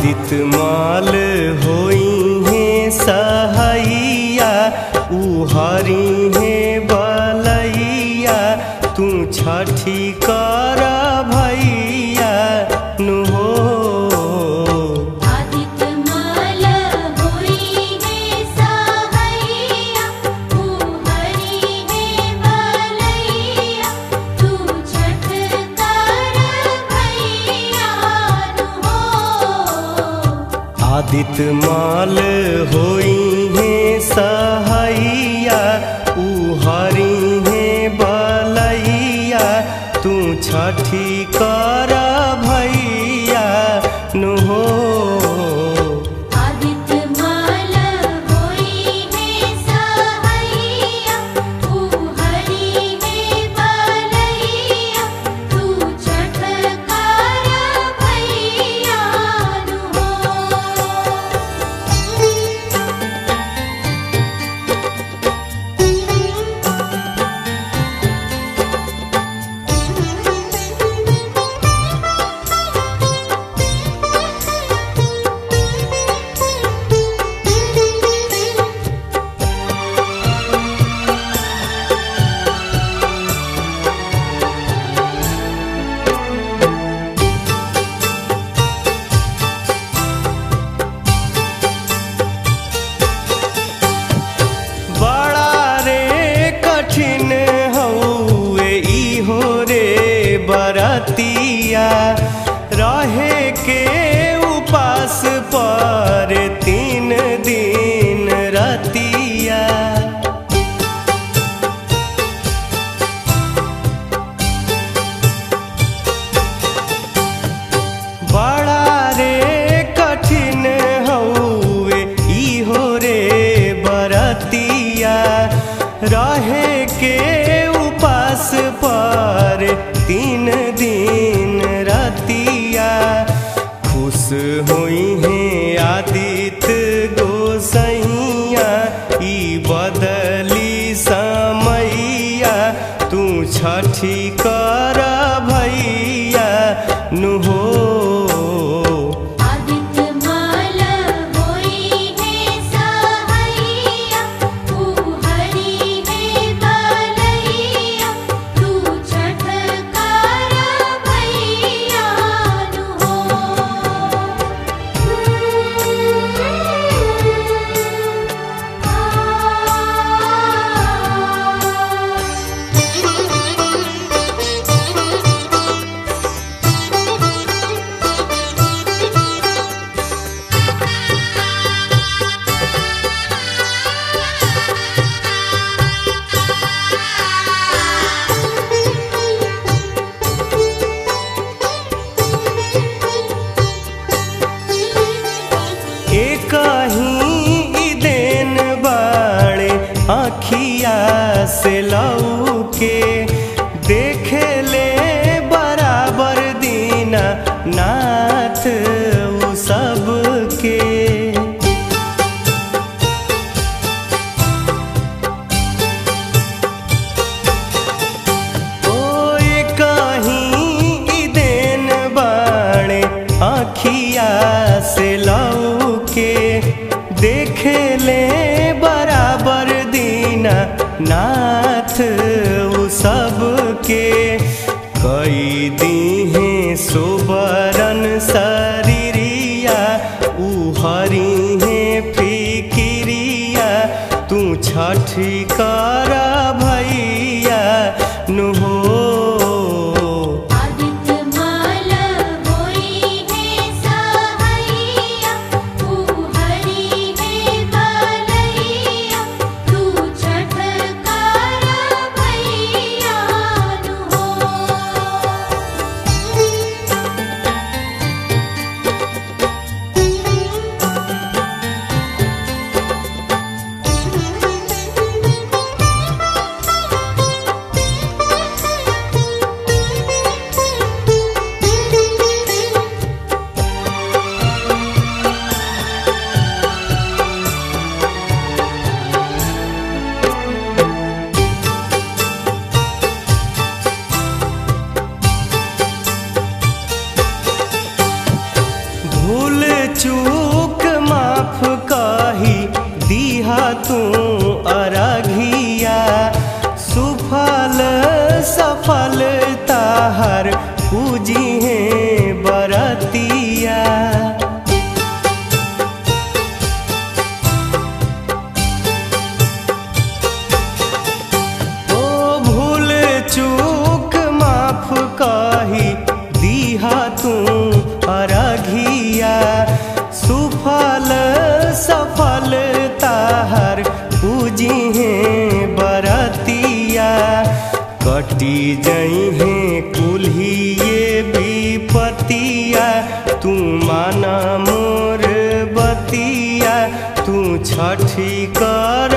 आदित्य माल होई है सहैया उहारी है बलैया तू छठी कर भैया नु हो। आदित्य माल होई है सहैया उहारी है बलैया तू छठ कर भैया नु हो। आदित्य माल होई है सहैया उहारी है बलैया तू छठी कर भैया नु हो। आदित्य माल होई है सहैया उहारी है बलैया तू छठ कर भैया नु हो। बड़ा रे कठिन हउए इहो रे बरतिया रहे के उपास पर 3 दिन रतिया। बड़ा रे कठिन हउए इहो रे बरतिया रहे के उपास पर 3 दिन रतिया। खुश हुई है आदित्य गोसैया ई बदली समैया तू छठी कर भैया नु हो। आदित्य माल होई है सहैया उहारी है बलैया तू छठ कर भैया नु एक ही देन बाड़े आखिया से लौके देखे ले बराबर दीना नाथ उ सबके। ओ एक ही देन बाड़े आखिया से लौके देखे ले बराबर दीना नाथ उ सबके। कई दीहे सोबरन शरीरिया उहरी है फिकिरिया तू छठी कर भैया नु हो। आदित्य माल होई है सहैया उहारी है बलैया तू छठ कर भैया नु हो। दीहा तू अरघिया सुफल सफल ताहर पूजी है बरतिया कटी जई है कुल्हिए विपतिया तू माना मोर बतिया तू छठी कर